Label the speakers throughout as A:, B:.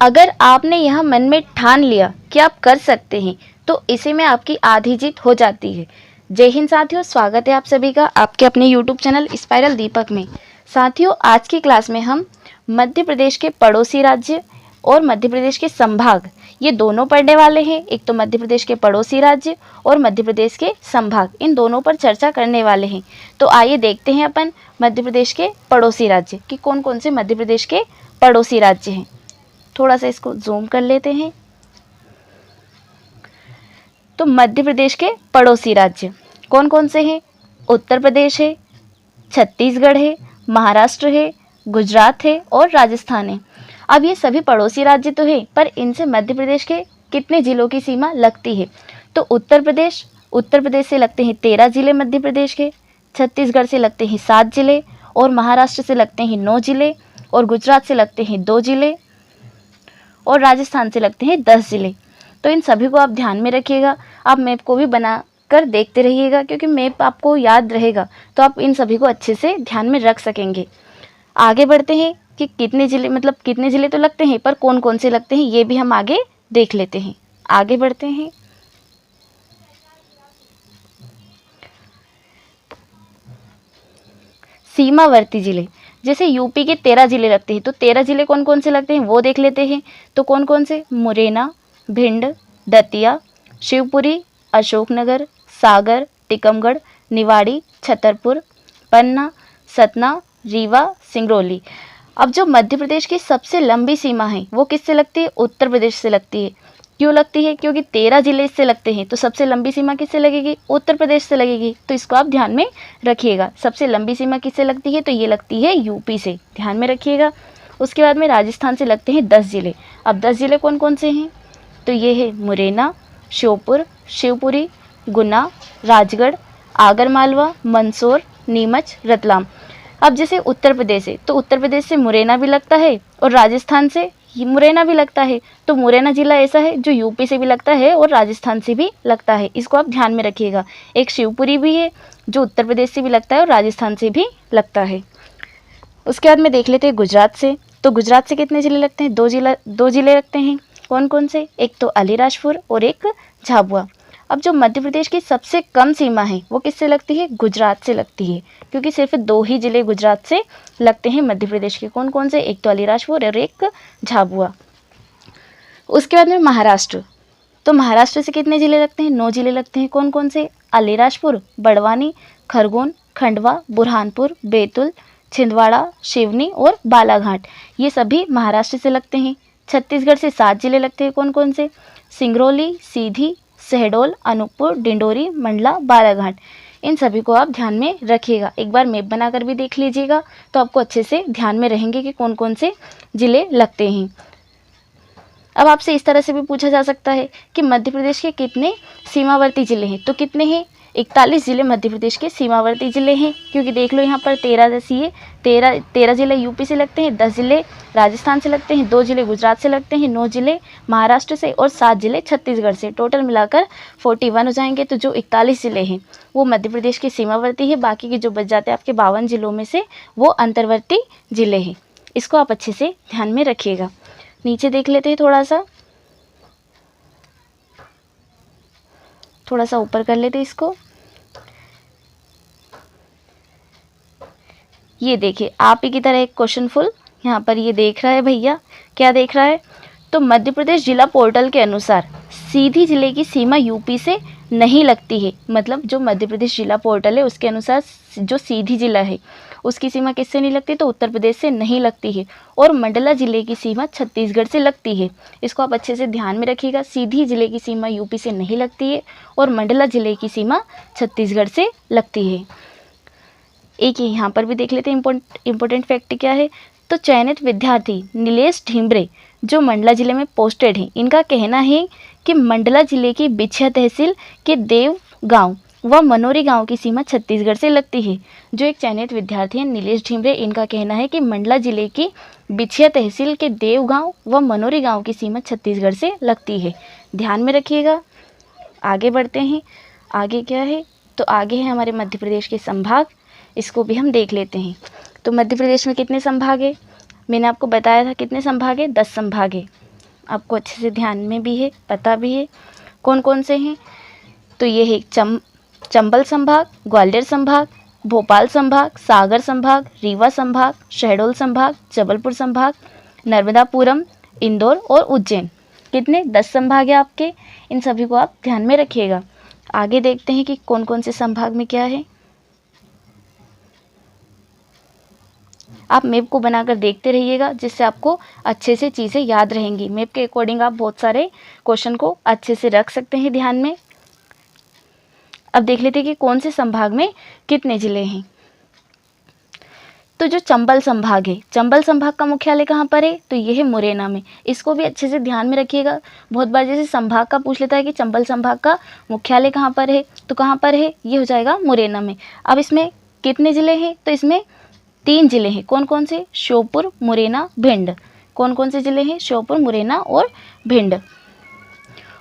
A: अगर आपने यह मन में ठान लिया कि आप कर सकते हैं तो इसी में आपकी आधी जीत हो जाती है। जय हिंद साथियों, स्वागत है आप सभी का आपके अपने यूट्यूब चैनल स्पाइरल दीपक में। साथियों, आज की क्लास में हम मध्य प्रदेश के पड़ोसी राज्य और मध्य प्रदेश के संभाग, ये दोनों पढ़ने वाले हैं। एक तो मध्य प्रदेश के पड़ोसी राज्य और मध्य प्रदेश के संभाग, इन दोनों पर चर्चा करने वाले हैं। तो आइए देखते हैं अपन मध्य प्रदेश के पड़ोसी राज्य कि कौन कौन से मध्य प्रदेश के पड़ोसी राज्य हैं। थोड़ा सा इसको जूम कर लेते हैं। तो मध्य प्रदेश के पड़ोसी राज्य कौन कौन से हैं? उत्तर प्रदेश है, छत्तीसगढ़ है, महाराष्ट्र है, गुजरात है और राजस्थान है। अब ये सभी पड़ोसी राज्य तो है, पर इनसे मध्य प्रदेश के कितने जिलों की सीमा लगती है? तो उत्तर प्रदेश से लगते हैं 13 जिले मध्य प्रदेश के, छत्तीसगढ़ से लगते हैं 7 जिले और महाराष्ट्र से लगते हैं 9 जिले और गुजरात से लगते हैं 2 जिले और राजस्थान से लगते हैं 10 जिले। तो इन सभी को आप ध्यान में रखिएगा। आप मैप को भी बना कर देखते रहिएगा, क्योंकि मैप आपको याद रहेगा तो आप इन सभी को अच्छे से ध्यान में रख सकेंगे। आगे बढ़ते हैं कि कितने जिले तो लगते हैं, पर कौन कौन से लगते हैं ये भी हम आगे देख लेते हैं। आगे बढ़ते हैं। सीमावर्ती जिले, जैसे यूपी के 13 जिले लगते हैं, तो 13 जिले कौन कौन से लगते हैं वो देख लेते हैं। तो कौन कौन से? मुरैना, भिंड, दतिया, शिवपुरी, अशोकनगर, सागर, टीकमगढ़, निवाड़ी, छतरपुर, पन्ना, सतना, रीवा, सिंगरौली। अब जो मध्य प्रदेश की सबसे लंबी सीमा है वो किससे लगती है? उत्तर प्रदेश से लगती है। क्यों लगती है? क्योंकि 13 जिले इससे लगते हैं, तो सबसे लंबी सीमा किससे लगेगी? उत्तर प्रदेश से लगेगी। तो इसको आप ध्यान में रखिएगा। सबसे लंबी सीमा किससे लगती है? तो ये लगती है यूपी से, ध्यान में रखिएगा। उसके बाद में राजस्थान से लगते हैं 10 जिले। अब 10 जिले कौन कौन से हैं? तो ये है मुरैना, श्योपुर, शिवपुरी, गुना, राजगढ़, आगरमालवा, मंदसौर, नीमच, रतलाम। अब जैसे उत्तर प्रदेश है तो उत्तर प्रदेश से मुरैना भी लगता है और राजस्थान से मुरैना भी लगता है। तो मुरैना जिला ऐसा है जो यूपी से भी लगता है और राजस्थान से भी लगता है, इसको आप ध्यान में रखिएगा। एक शिवपुरी भी है जो उत्तर प्रदेश से भी लगता है और राजस्थान से भी लगता है। उसके बाद में देख लेते हैं गुजरात से। तो गुजरात से कितने जिले लगते हैं? 2 जिले लगते हैं। कौन कौन से? एक तो अलीराजपुर और एक झाबुआ। अब जो मध्य प्रदेश की सबसे कम सीमा है वो किससे लगती है? गुजरात से लगती है, क्योंकि सिर्फ 2 ही जिले गुजरात से लगते हैं मध्य प्रदेश के। कौन कौन से? एक तो अलीराजपुर और एक झाबुआ। उसके बाद में महाराष्ट्र। तो महाराष्ट्र से कितने जिले लगते हैं? 9 जिले लगते हैं। कौन कौन से? अलीराजपुर, बड़वानी, खरगोन, खंडवा, बुरहानपुर, बैतूल, छिंदवाड़ा, सिवनी और बालाघाट, ये सभी महाराष्ट्र से लगते हैं। छत्तीसगढ़ से 7 जिले लगते हैं। कौन कौन से? सिंगरौली, सीधी, शहडोल, अनूपपुर, डिंडोरी, मंडला, बालाघाट। इन सभी को आप ध्यान में रखिएगा। एक बार मैप बनाकर भी देख लीजिएगा तो आपको अच्छे से ध्यान में रहेंगे कि कौन कौन से जिले लगते हैं। अब आपसे इस तरह से भी पूछा जा सकता है कि मध्य प्रदेश के कितने सीमावर्ती जिले हैं? तो कितने हैं? 41 जिले मध्य प्रदेश के सीमावर्ती जिले हैं, क्योंकि देख लो यहाँ पर 13 जैसी है। 13 जिले यूपी से लगते हैं, 10 जिले राजस्थान से लगते हैं, 2 जिले गुजरात से लगते हैं, 9 जिले महाराष्ट्र से और 7 जिले छत्तीसगढ़ से। टोटल मिलाकर 41 हो जाएंगे। तो जो 41 जिले हैं वो मध्य प्रदेश के सीमावर्ती है, बाकी के जो बच जाते हैं आपके 52 जिलों में से वो अंतर्वर्ती जिले हैं। इसको आप अच्छे से ध्यान में रखिएगा। नीचे देख लेते हैं, थोड़ा सा ऊपर कर लेते हैं इसको। ये देखिए, आप ही की तरह एक क्वेश्चन फुल यहाँ पर ये देख रहा है भैया। क्या देख रहा है? तो मध्य प्रदेश जिला पोर्टल के अनुसार सीधी जिले की सीमा यूपी से नहीं लगती है। मतलब जो मध्य प्रदेश जिला पोर्टल है उसके अनुसार जो सीधी जिला है उसकी सीमा किससे नहीं लगती? तो उत्तर प्रदेश से नहीं लगती है। और मंडला जिले की सीमा छत्तीसगढ़ से लगती है। इसको आप अच्छे से ध्यान में रखिएगा। सीधी जिले की सीमा यूपी से नहीं लगती है और मंडला जिले की सीमा छत्तीसगढ़ से लगती है। एक यहाँ पर भी देख लेते हैं इम्पोर्टेंट फैक्ट क्या है। तो चयनित विद्यार्थी नीलेश ढींबरे जो मंडला जिले में पोस्टेड हैं, इनका कहना है कि मंडला जिले की बिछिया तहसील के देव गांव व मनोरी गांव की सीमा छत्तीसगढ़ से लगती है। जो एक चयनित विद्यार्थी हैं नीलेश ढींबरे, इनका कहना है कि मंडला जिले की बिछिया तहसील के देव गांव व मनोरी गांव की सीमा छत्तीसगढ़ से लगती है। ध्यान में रखिएगा। आगे बढ़ते हैं। आगे क्या है? तो आगे है हमारे मध्य प्रदेश के संभाग, इसको भी हम देख लेते हैं। तो मध्य प्रदेश में कितने संभाग है? मैंने आपको बताया था कितने संभाग है? 10 संभाग है। आपको अच्छे से ध्यान में भी है, पता भी है कौन कौन से हैं। तो ये है चंबल संभाग, ग्वालियर संभाग, भोपाल संभाग, सागर संभाग, रीवा संभाग, शहडोल संभाग, जबलपुर संभाग, नर्मदापुरम, इंदौर और उज्जैन। कितने? 10 संभाग है आपके। इन सभी को आप ध्यान में रखिएगा। आगे देखते हैं कि कौन कौन से संभाग में क्या है। आप मैप को बनाकर देखते रहिएगा, जिससे आपको अच्छे से चीज़ें याद रहेंगी। मैप के अकॉर्डिंग आप बहुत सारे क्वेश्चन को अच्छे से रख सकते हैं ध्यान में। अब देख लेते हैं कि कौन से संभाग में कितने जिले हैं। तो जो चंबल संभाग है, चंबल संभाग का मुख्यालय कहाँ पर है? तो ये है मुरैना में। इसको भी अच्छे से ध्यान में रखिएगा। बहुत बार जैसे संभाग का पूछ लेता है कि चंबल संभाग का मुख्यालय कहाँ पर है, तो कहाँ पर है? ये हो जाएगा मुरैना में। अब इसमें कितने ज़िले हैं? तो इसमें 3 ज़िले हैं। कौन कौन से? श्योपुर, मुरैना, भिंड। कौन कौन से ज़िले हैं? श्योपुर, मुरैना और भिंड।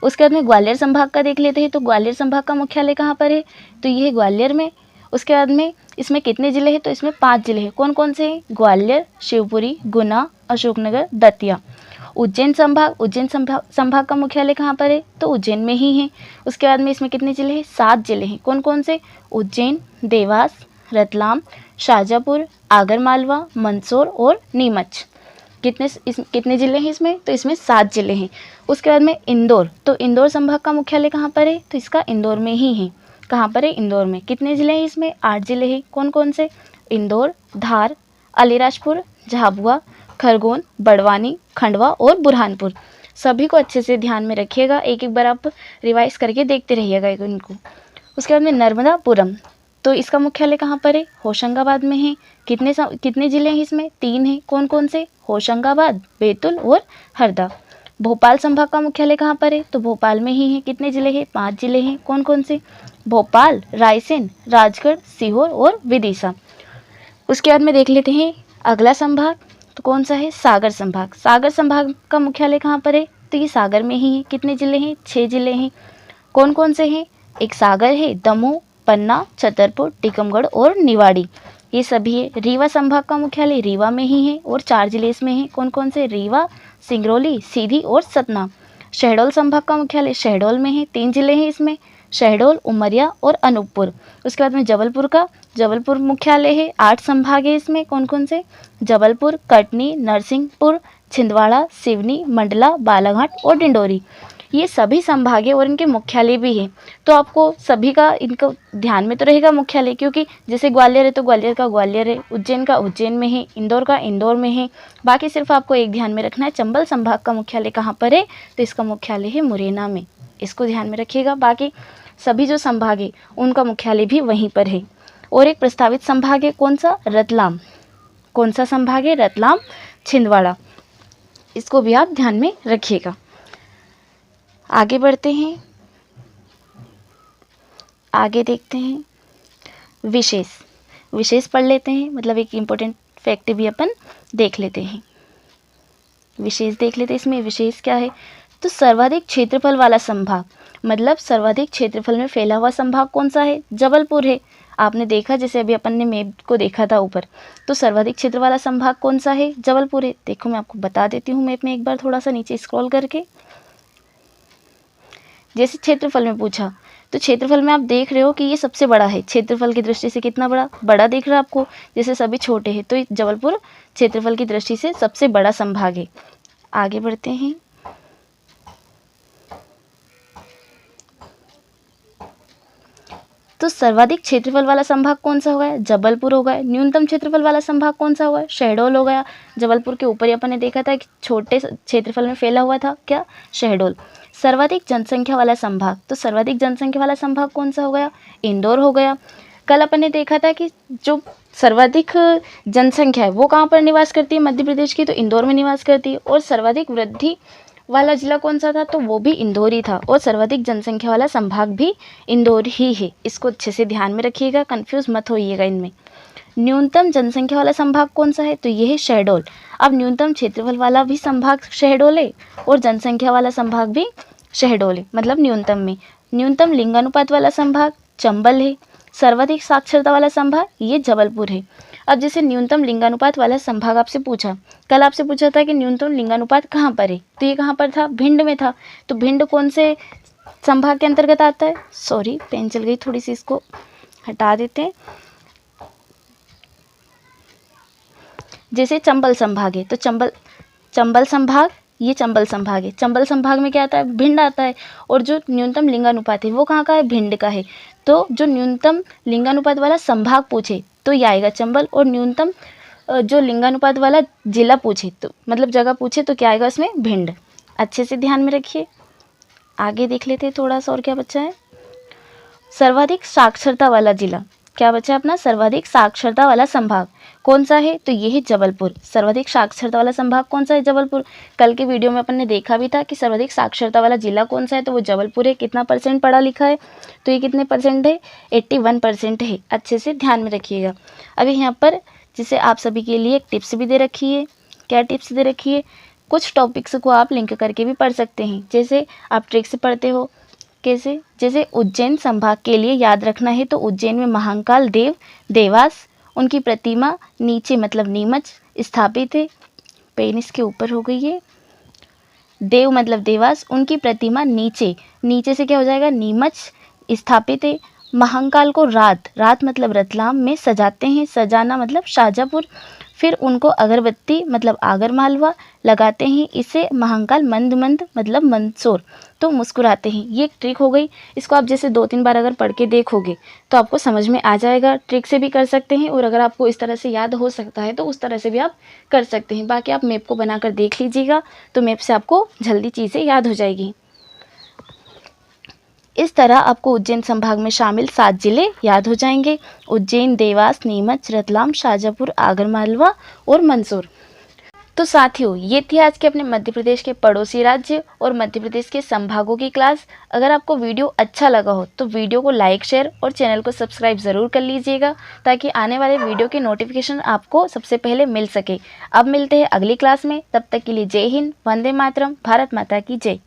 A: उसके बाद में ग्वालियर संभाग का देख लेते हैं। तो ग्वालियर संभाग का मुख्यालय कहाँ पर है? तो ये है ग्वालियर में। उसके बाद में इसमें कितने ज़िले हैं? तो इसमें 5 ज़िले हैं। कौन कौन से हैं? ग्वालियर, शिवपुरी, गुना, अशोकनगर, दतिया। उज्जैन संभाग का मुख्यालय कहाँ पर है? तो उज्जैन में ही है। उसके बाद में इसमें कितने ज़िले हैं? 7 ज़िले हैं। कौन कौन से? उज्जैन, देवास, रतलाम, शाजापुर, आगरमालवा, मंदसौर और नीमच। कितने ज़िले हैं इसमें? तो इसमें 7 ज़िले हैं। उसके बाद में इंदौर। तो इंदौर संभाग का मुख्यालय कहाँ पर है? तो इसका इंदौर में ही है। कहाँ पर है? इंदौर में। कितने ज़िले हैं इसमें? 8 ज़िले हैं। कौन कौन से? इंदौर, धार, अलीराजपुर, झाबुआ, खरगोन, बड़वानी, खंडवा और बुरहानपुर। सभी को अच्छे से ध्यान में रखिएगा। एक एक बार आप रिवाइज करके देखते रहिएगा इनको। उसके बाद में नर्मदापुरम। तो इसका मुख्यालय कहाँ पर है? होशंगाबाद में है। कितने ज़िले हैं इसमें? 3 हैं। कौन कौन से? होशंगाबाद, बैतूल और हरदा। भोपाल संभाग का मुख्यालय कहाँ पर है? तो भोपाल में ही है। कितने ज़िले हैं? 5 ज़िले हैं। कौन कौन से? भोपाल, रायसेन, राजगढ़, सीहोर और विदिशा। उसके बाद में देख लेते हैं अगला संभाग। तो कौन सा है? सागर संभाग। सागर संभाग का मुख्यालय कहाँ पर है? तो ये सागर में ही है। कितने ज़िले हैं? 6 ज़िले हैं। कौन कौन से हैं? एक सागर है, दमोह, पन्ना, छतरपुर, टीकमगढ़ और निवाड़ी। ये सभी है। रीवा संभाग का मुख्यालय रीवा में ही है और 4 ज़िले इसमें हैं। कौन कौन से? रीवा, सिंगरौली, सीधी और सतना। शहडोल संभाग का मुख्यालय शहडोल में है। 3 ज़िले हैं इसमें, शहडोल, उमरिया और अनूपपुर। उसके बाद में जबलपुर मुख्यालय है। 8 संभाग है इसमें। कौन कौन से? जबलपुर, कटनी, नरसिंहपुर, छिंदवाड़ा, सिवनी, मंडला, बालाघाट और डिंडोरी। ये सभी संभाग है और इनके मुख्यालय भी हैं। तो आपको सभी का इनको ध्यान में तो रहेगा मुख्यालय, क्योंकि जैसे ग्वालियर है तो ग्वालियर का ग्वालियर है, उज्जैन का उज्जैन में है, इंदौर का इंदौर में है। बाकी सिर्फ आपको एक ध्यान में रखना है, चंबल संभाग का मुख्यालय कहाँ पर है? तो इसका मुख्यालय है मुरैना में। इसको ध्यान में रखिएगा। बाकी सभी जो संभाग है उनका मुख्यालय भी वहीं पर है। और एक प्रस्तावित संभाग है, कौन सा? रतलाम। कौन सा संभाग है? रतलाम, छिंदवाड़ा। इसको भी आप ध्यान में रखिएगा। आगे बढ़ते हैं। आगे देखते हैं विशेष पढ़ लेते हैं। मतलब एक इम्पोर्टेंट फैक्ट भी अपन देख लेते हैं। विशेष देख लेते हैं। इसमें विशेष क्या है? तो सर्वाधिक क्षेत्रफल वाला संभाग, मतलब सर्वाधिक क्षेत्रफल में फैला हुआ संभाग कौन सा है? जबलपुर है। आपने देखा, जैसे अभी अपन ने मैप को देखा था ऊपर, तो सर्वाधिक क्षेत्र वाला संभाग कौन सा है? जबलपुर है। देखो मैं आपको बता देती हूँ मैप में एक बार थोड़ा सा नीचे स्क्रॉल करके। जैसे क्षेत्रफल में पूछा, तो क्षेत्रफल में आप देख रहे हो कि ये सबसे बड़ा है। क्षेत्रफल की दृष्टि से कितना बड़ा दिख रहा है आपको? जैसे सभी छोटे हैं, तो जबलपुर क्षेत्रफल की दृष्टि से सबसे बड़ा संभाग है। आगे बढ़ते हैं। तो सर्वाधिक क्षेत्रफल वाला संभाग कौन सा होगा? जबलपुर होगा। न्यूनतम क्षेत्रफल वाला संभाग कौन सा होगा? शहडोल हो गया। जबलपुर के ऊपर ही अपन ने देखा था कि छोटे क्षेत्रफल में फैला हुआ था, क्या? शहडोल। सर्वाधिक जनसंख्या वाला संभाग, तो सर्वाधिक जनसंख्या वाला संभाग कौन सा हो गया? इंदौर हो गया। कल अपन ने देखा था कि जो सर्वाधिक जनसंख्या है वो कहाँ पर निवास करती है? मध्य प्रदेश की, तो इंदौर में निवास करती है। और सर्वाधिक वृद्धि वाला जिला कौन सा था? तो वो भी इंदौर ही था। और सर्वाधिक जनसंख्या वाला संभाग भी इंदौर ही है। इसको अच्छे से ध्यान में रखिएगा, कंफ्यूज मत होइएगा इनमें। न्यूनतम जनसंख्या वाला संभाग कौन सा है? तो ये है शहडोल। अब न्यूनतम क्षेत्रफल वाला भी संभाग शहडोल है और जनसंख्या वाला संभाग भी शहडोल है, मतलब न्यूनतम में। न्यूनतम लिंगानुपात वाला संभाग चंबल है। सर्वाधिक साक्षरता वाला संभाग ये जबलपुर है। अब जैसे न्यूनतम लिंगानुपात वाला संभाग आपसे पूछा, कल आपसे पूछा था कि न्यूनतम लिंगानुपात कहाँ पर है, तो ये कहाँ पर था, भिंड में था। तो भिंड कौन से संभाग के अंतर्गत आता है, सॉरी पेन चल गई थोड़ी सी, इसको हटा देते हैं। जैसे चंबल संभाग है तो चंबल संभाग, ये चंबल संभाग है। चंबल संभाग में क्या आता है, भिंड आता है। और जो न्यूनतम लिंगानुपात है वो कहाँ का है, भिंड का है। तो जो न्यूनतम लिंगानुपात वाला संभाग पूछे तो ये आएगा चंबल, और न्यूनतम जो लिंगानुपात वाला जिला पूछे तो मतलब जगह पूछे तो क्या आएगा उसमें, भिंड। अच्छे से ध्यान में रखिए। आगे देख लेते हैं थोड़ा सा और क्या बचा है। सर्वाधिक साक्षरता वाला जिला, क्या बचा है अपना, सर्वाधिक साक्षरता वाला संभाग कौन सा है, तो ये है जबलपुर। सर्वाधिक साक्षरता वाला संभाग कौन सा है, जबलपुर। कल के वीडियो में अपन ने देखा भी था कि सर्वाधिक साक्षरता वाला जिला कौन सा है, तो वो जबलपुर है। कितना % पढ़ा लिखा है, तो ये कितने % है, 81% है। अच्छे से ध्यान में रखिएगा। अभी यहाँ पर जैसे आप सभी के लिए एक टिप्स भी दे रखी है। क्या टिप्स दे रखी है, कुछ टॉपिक्स को आप लिंक करके भी पढ़ सकते हैं। जैसे आप ट्रिक से पढ़ते हो, कैसे, जैसे उज्जैन संभाग के लिए याद रखना है तो उज्जैन में महाकाल देव देवास, उनकी प्रतिमा नीचे मतलब नीमच स्थापित है। पेन इसके ऊपर हो गई है। देव मतलब देवास, उनकी प्रतिमा नीचे, नीचे से क्या हो जाएगा, नीमच स्थापित है। महाकाल को रात मतलब रतलाम में सजाते हैं, सजाना मतलब शाहजहाँपुर। फिर उनको अगरबत्ती मतलब आगर मालवा लगाते हैं, इसे महाकाल मंद मंद मतलब मंदसौर, तो मुस्कुराते हैं। ये एक ट्रिक हो गई। इसको आप जैसे 2-3 बार अगर पढ़ के देखोगे तो आपको समझ में आ जाएगा। ट्रिक से भी कर सकते हैं, और अगर आपको इस तरह से याद हो सकता है तो उस तरह से भी आप कर सकते हैं। बाकी आप मैप को बनाकर देख लीजिएगा, तो मैप से आपको जल्दी चीज़ें याद हो जाएगी। इस तरह आपको उज्जैन संभाग में शामिल 7 जिले याद हो जाएंगे। उज्जैन, देवास, नीमच, रतलाम, शाहजहाँपुर, आगरमालवा और मंदसौर। तो साथियों, ये थी आज के अपने मध्य प्रदेश के पड़ोसी राज्य और मध्य प्रदेश के संभागों की क्लास। अगर आपको वीडियो अच्छा लगा हो तो वीडियो को लाइक, शेयर और चैनल को सब्सक्राइब ज़रूर कर लीजिएगा, ताकि आने वाले वीडियो के नोटिफिकेशन आपको सबसे पहले मिल सके। अब मिलते हैं अगली क्लास में, तब तक के लिए जय हिंद, वंदे मातरम, भारत माता की जय।